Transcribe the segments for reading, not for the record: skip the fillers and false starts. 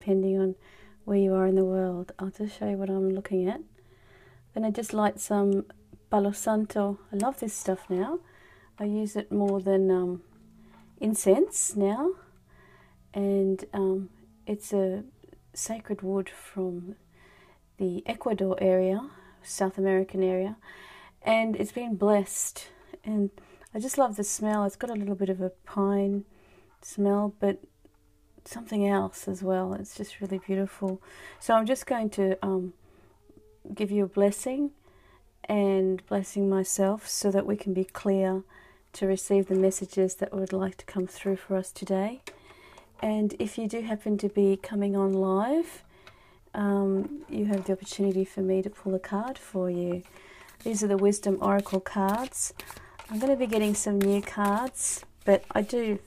depending on where you are in the world. I'll just show you what I'm looking at. Then I just light some Palo Santo. I love this stuff now. I use it more than incense now. And it's a sacred wood from the Ecuador area, South American area. And it's been blessed. And I just love the smell. It's got a little bit of a pine smell, but something else as well. It's just really beautiful. So I'm just going to give you a blessing and blessing myself so that we can be clear to receive the messages that would like to come through for us today. And if you do happen to be coming on live, you have the opportunity for me to pull a card for you. These are the Wisdom Oracle cards. I'm going to be getting some new cards, but I do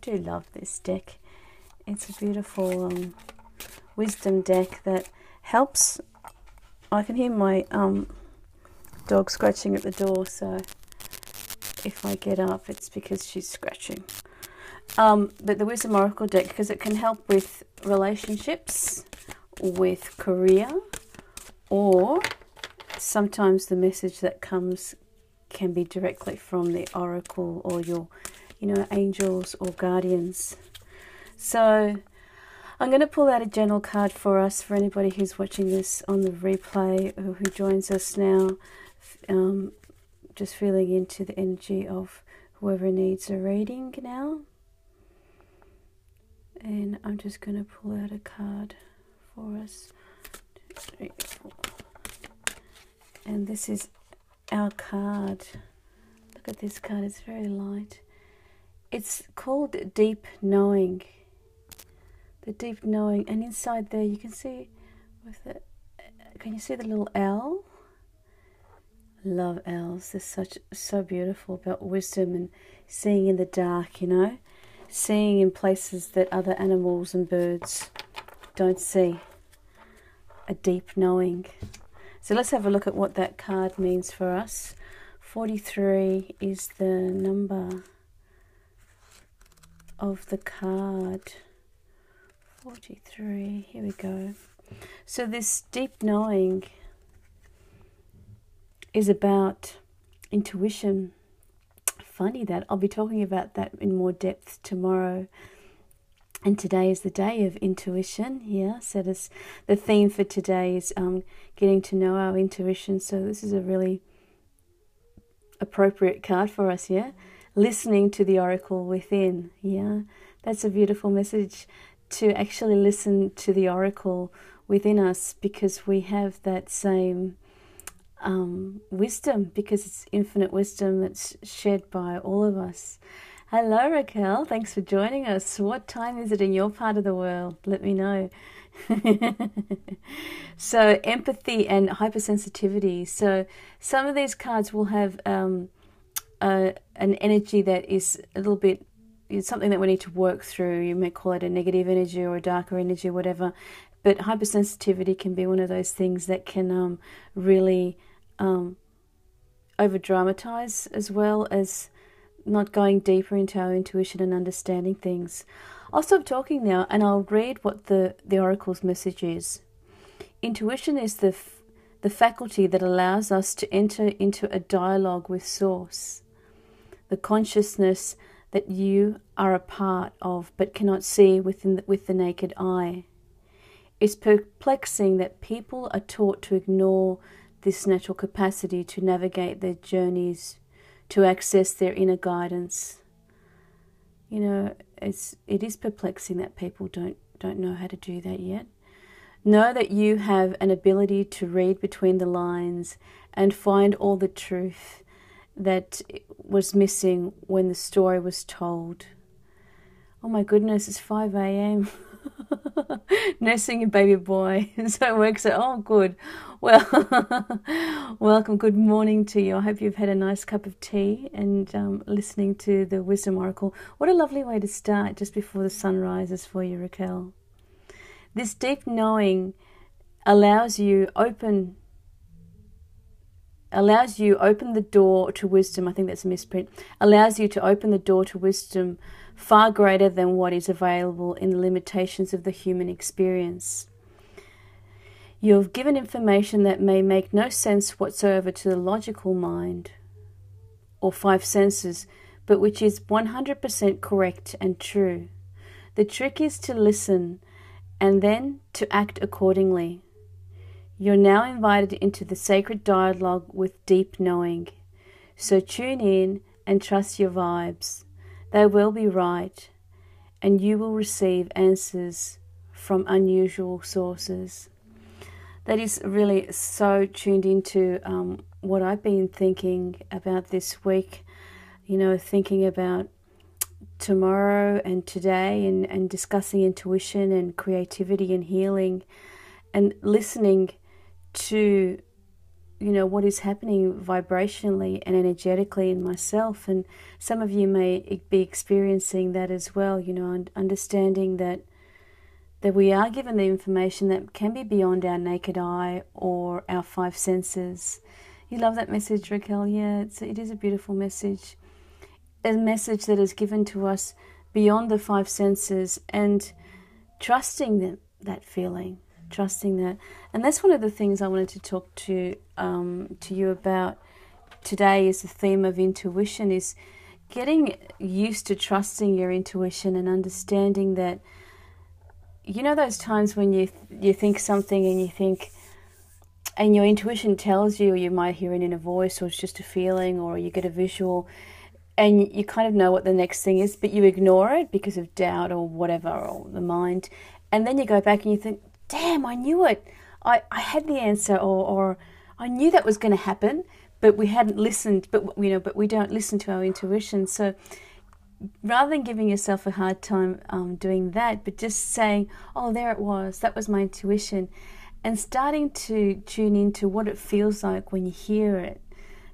love this deck. It's a beautiful wisdom deck that helps. I can hear my dog scratching at the door, so if I get up, it's because she's scratching. But the Wisdom Oracle deck, because it can help with relationships, with career, or sometimes the message that comes can be directly from the oracle or your, angels or guardians. So I'm going to pull out a general card for us, for anybody who's watching this on the replay or who joins us now, just feeling into the energy of whoever needs a reading now. And I'm just going to pull out a card for us. 2, 3, 4. And this is our card. Look at this card, it's very light. It's called Deep Knowing. The Deep Knowing, and inside there you can see can you see the little owl? Love owls. They're so beautiful, about wisdom and seeing in the dark, seeing in places that other animals and birds don't see. A deep knowing. So let's have a look at what that card means for us. 43 is the number of the card. 43, here we go. So this deep knowing is about intuition. Funny that I'll be talking about that in more depth tomorrow. And today is the day of intuition. Yeah, so the theme for today is getting to know our intuition. So this is a really appropriate card for us, yeah? Listening to the oracle within, yeah? That's a beautiful message, to actually listen to the oracle within us, because we have that same wisdom, because it's infinite wisdom that's shared by all of us. Hello Raquel, thanks for joining us. What time is it in your part of the world? Let me know. So empathy and hypersensitivity. So some of these cards will have an energy that is a little bit, it's something that we need to work through. You may call it a negative energy or a darker energy or whatever. But hypersensitivity can be one of those things that can really over-dramatize, as well as not going deeper into our intuition and understanding things. I'll stop talking now and I'll read what the oracle's message is. Intuition is the faculty that allows us to enter into a dialogue with Source, the consciousness that you are a part of but cannot see with the naked eye. It's perplexing that people are taught to ignore this natural capacity to navigate their journeys, to access their inner guidance. It is perplexing that people don't know how to do that yet. Know that you have an ability to read between the lines and find all the truth that was missing when the story was told. Oh my goodness, it's 5 a.m. Nursing a baby boy. So it works out. Oh, good. Well, welcome. Good morning to you. I hope you've had a nice cup of tea and listening to the Wisdom Oracle. What a lovely way to start just before the sun rises for you, Raquel. This deep knowing allows you open the door to wisdom. I think that's a misprint. Allows you to open the door to wisdom far greater than what is available in the limitations of the human experience. You have given information that may make no sense whatsoever to the logical mind or five senses, but which is 100% correct and true. The trick is to listen and then to act accordingly. You're now invited into the sacred dialogue with deep knowing. So tune in and trust your vibes. They will be right, and you will receive answers from unusual sources. That is really so tuned into what I've been thinking about this week, thinking about tomorrow and today, and discussing intuition and creativity and healing, and listening to what is happening vibrationally and energetically in myself. And some of you may be experiencing that as well, and understanding that we are given the information that can be beyond our naked eye or our five senses. You love that message, Raquel? Yeah, it is a beautiful message. A message that is given to us beyond the five senses, and trusting that feeling, trusting that. And that's one of the things I wanted to talk to you about today. Is the theme of intuition, is getting used to trusting your intuition and understanding that, those times when you think something and your intuition tells you, or you might hear it in a voice, or it's just a feeling, or you get a visual, and you kind of know what the next thing is, but you ignore it because of doubt or whatever, or the mind. And then you go back and you think, damn, I knew it. I had the answer, or I knew that was going to happen, but we hadn't listened. But we don't listen to our intuition. So rather than giving yourself a hard time doing that, but just saying, oh, there it was, that was my intuition, and starting to tune into what it feels like when you hear it.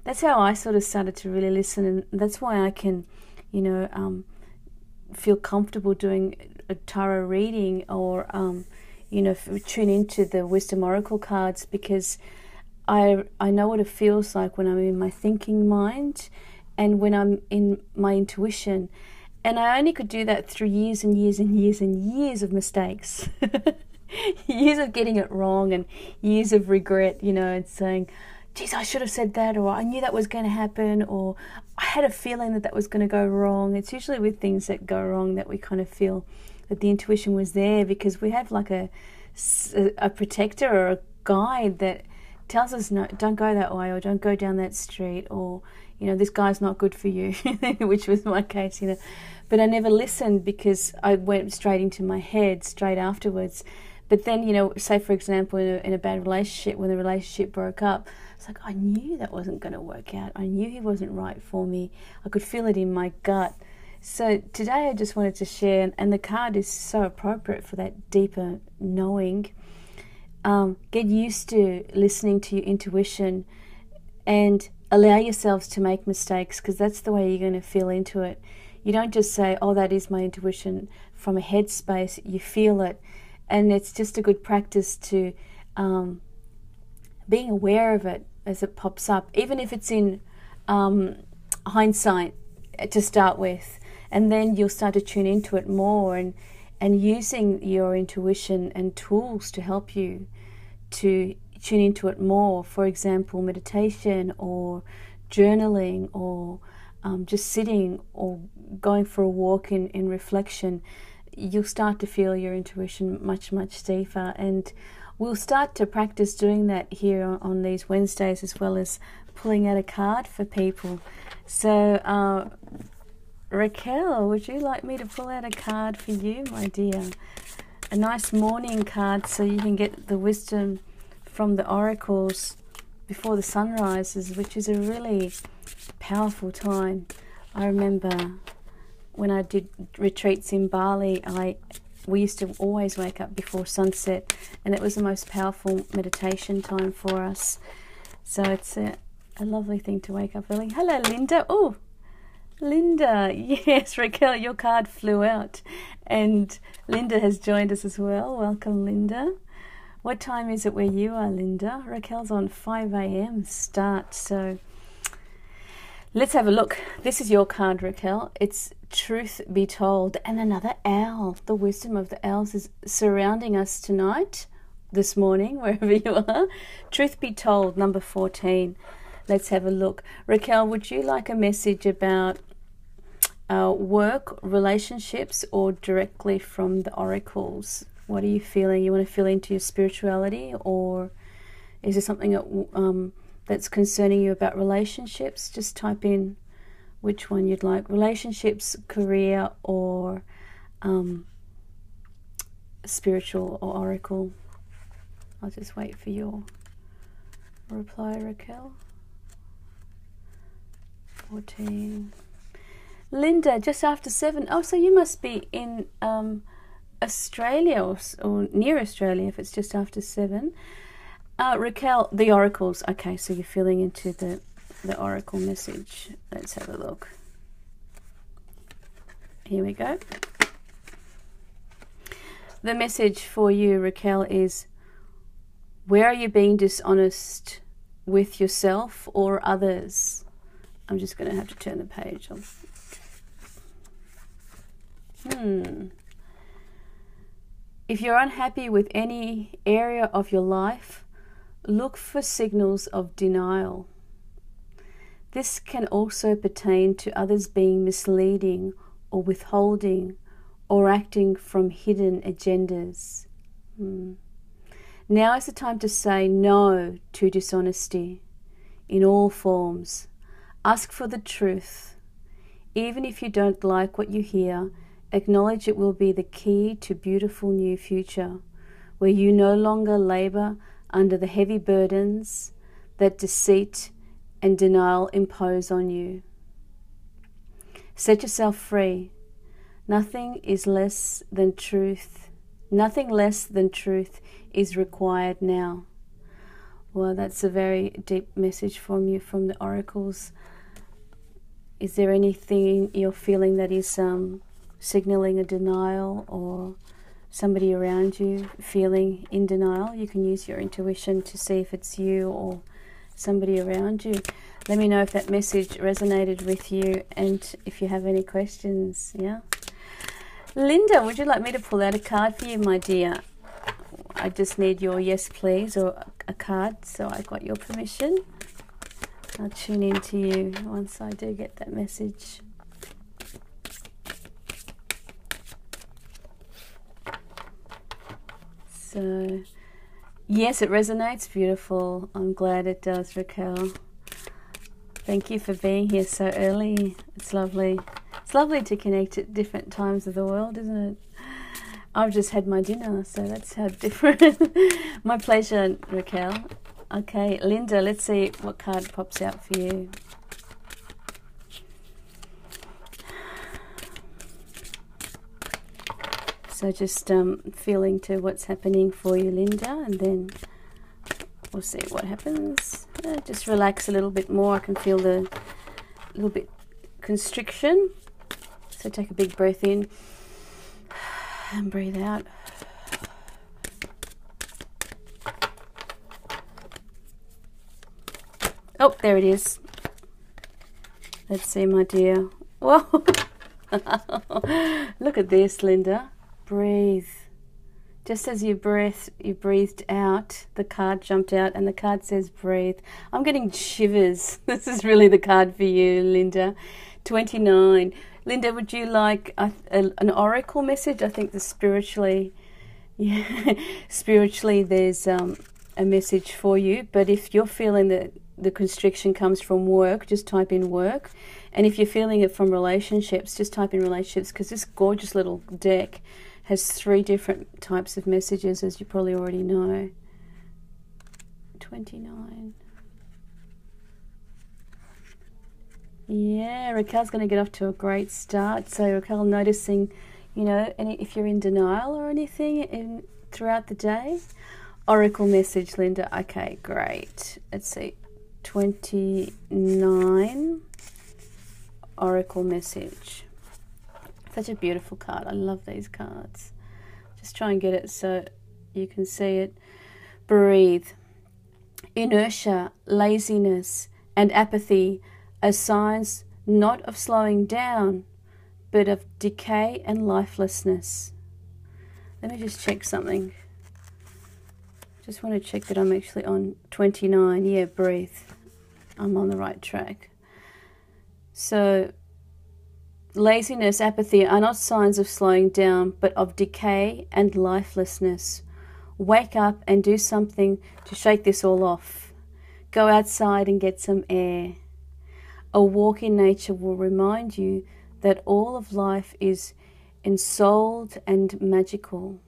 That's how I sort of started to really listen, and that's why I can, feel comfortable doing a tarot reading, or, tune into the Wisdom Oracle cards, because I know what it feels like when I'm in my thinking mind and when I'm in my intuition. And I only could do that through years and years and years and years of mistakes. Years of getting it wrong, and years of regret, and saying, geez, I should have said that, or I knew that was going to happen, or I had a feeling that was going to go wrong. It's usually with things that go wrong that we kind of feel that the intuition was there, because we have like a protector or a guide that tells us, no, don't go that way, or don't go down that street, or this guy's not good for you, which was my case, But I never listened, because I went straight into my head straight afterwards. But then, say for example, in a bad relationship, when the relationship broke up, it's like, I knew that wasn't going to work out. I knew he wasn't right for me. I could feel it in my gut. So today I just wanted to share, and the card is so appropriate for that deeper knowing. Get used to listening to your intuition, and allow yourselves to make mistakes, because that's the way you're going to feel into it. You don't just say, oh, that is my intuition from a headspace. You feel it. And it's just a good practice to being aware of it as it pops up, even if it's in hindsight to start with. And then you'll start to tune into it more, and using your intuition and tools to help you to tune into it more. For example, meditation, or journaling, or just sitting, or going for a walk in reflection. You'll start to feel your intuition much, much deeper. And we'll start to practice doing that here on these Wednesdays, as well as pulling out a card for people. So, Raquel, would you like me to pull out a card for you, my dear? A nice morning card, so you can get the wisdom from the oracles before the sun rises, which is a really powerful time. I remember when I did retreats in Bali, we used to always wake up before sunset, and it was the most powerful meditation time for us. So it's a lovely thing to wake up early. Hello, Linda. Oh, Linda. Yes, Raquel, your card flew out. And Linda has joined us as well. Welcome, Linda. What time is it where you are, Linda? Raquel's on 5 a.m. start. So Let's have a look. This is your card, Raquel. It's Truth Be Told. And another owl. The wisdom of the owls is surrounding us tonight, this morning, wherever you are. Truth Be Told, number 14. Let's have a look. Raquel, would you like a message about work, relationships, or directly from the oracles? What are you feeling? You want to feel into your spirituality, or is there something that, that's concerning you about relationships? Just type in which one you'd like. Relationships, career, or spiritual or oracle. I'll just wait for your reply, Raquel. 14. Linda, just after 7. Oh, so you must be in Australia or near Australia if it's just after 7. Raquel, the oracles. Okay, so you're feeling into the oracle message. Let's have a look. Here we go. The message for you, Raquel, is: where are you being dishonest with yourself or others? I'm just going to have to turn the page on. If you're unhappy with any area of your life, look for signals of denial. This can also pertain to others being misleading or withholding or acting from hidden agendas. Now is the time to say no to dishonesty in all forms. Ask for the truth. Even if you don't like what you hear, acknowledge it will be the key to a beautiful new future, where you no longer labor under the heavy burdens that deceit and denial impose on you. Set yourself free. Nothing less than truth is required now. Well, that's a very deep message from you, from the oracles. Is there anything you're feeling that is signaling a denial, or somebody around you feeling in denial? You can use your intuition to see if it's you or somebody around you. Let me know if that message resonated with you and if you have any questions. Yeah. Linda, would you like me to pull out a card for you, my dear? I just need your yes please or a card, so I got your permission. I'll tune in to you once I do get that message. So, yes, it resonates. Beautiful. I'm glad it does, Raquel. Thank you for being here so early. It's lovely. It's lovely to connect at different times of the world, isn't it? I've just had my dinner, so that's how different. My pleasure, Raquel. Okay, Linda, let's see what card pops out for you. So just feeling to what's happening for you, Linda, and then we'll see what happens. Just relax a little bit more. I can feel the little bit constriction. So take a big breath in and breathe out. Oh, there it is. Let's see, my dear. Whoa. Look at this, Linda. Breathe. Just as you breathed out, the card jumped out and the card says breathe. I'm getting shivers. This is really the card for you, Linda. 29. Linda, would you like an oracle message? I think spiritually there's a message for you. But if you're feeling that the constriction comes from work, just type in work. And if you're feeling it from relationships, just type in relationships, because this gorgeous little deck has 3 different types of messages, as you probably already know. 29. Yeah, Raquel's going to get off to a great start. So Raquel, noticing, you know, if you're in denial or anything throughout the day. Oracle message, Linda. Okay, great. Let's see. 29. Oracle message. Such a beautiful card. I love these cards. Just try and get it so you can see it. Breathe. Inertia, laziness, and apathy as signs not of slowing down, but of decay and lifelessness. Let me just check something. Just want to check that I'm actually on 29. Yeah, breathe. I'm on the right track. So, laziness, apathy are not signs of slowing down, but of decay and lifelessness. Wake up and do something to shake this all off. Go outside and get some air. A walk in nature will remind you that all of life is ensouled and magical.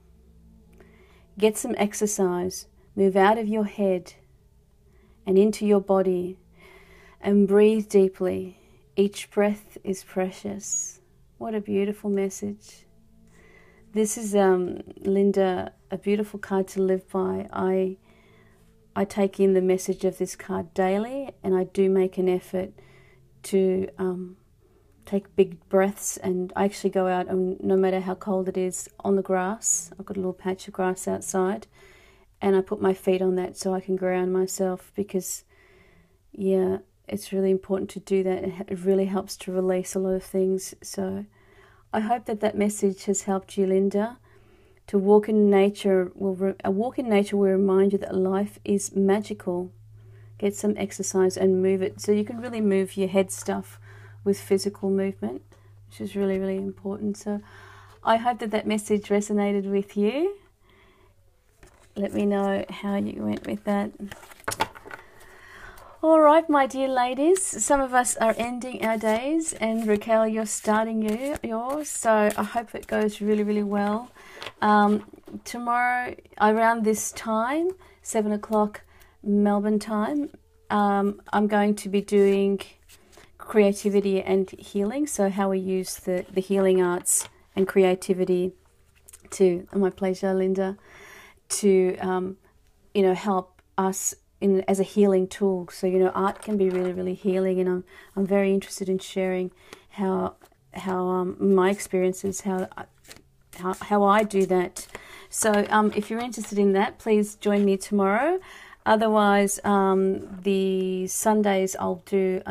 Get some exercise. Move out of your head and into your body and breathe deeply. Each breath is precious. What a beautiful message. This is, Linda, a beautiful card to live by. I take in the message of this card daily, and I do make an effort to take big breaths, and I actually go out, and no matter how cold it is, on the grass. I've got a little patch of grass outside, and I put my feet on that so I can ground myself, because, yeah, it's really important to do that. It really helps to release a lot of things. So I hope that that message has helped you, Linda. To walk in nature a walk in nature will remind you that life is magical. Get some exercise and move it, so you can really move your head stuff with physical movement, which is really, really important. So I hope that that message resonated with you. Let me know how you went with that. All right, my dear ladies, some of us are ending our days, and Raquel, you're starting yours, so I hope it goes really, really well. Tomorrow, around this time, 7 o'clock Melbourne time, I'm going to be doing creativity and healing, so how we use the healing arts and creativity to, my pleasure, Linda, to, help us as a healing tool. So, art can be really, really healing, and I'm very interested in sharing how my experiences, how I do that. So if you're interested in that, please join me tomorrow. Otherwise, the Sundays I'll do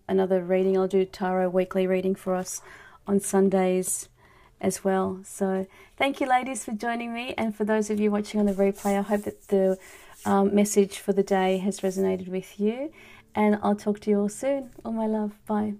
another reading. I'll do a tarot weekly reading for us on Sundays as well. So thank you, ladies, for joining me, and for those of you watching on the replay, I hope that the message for the day has resonated with you, and I'll talk to you all soon. All my love. Bye.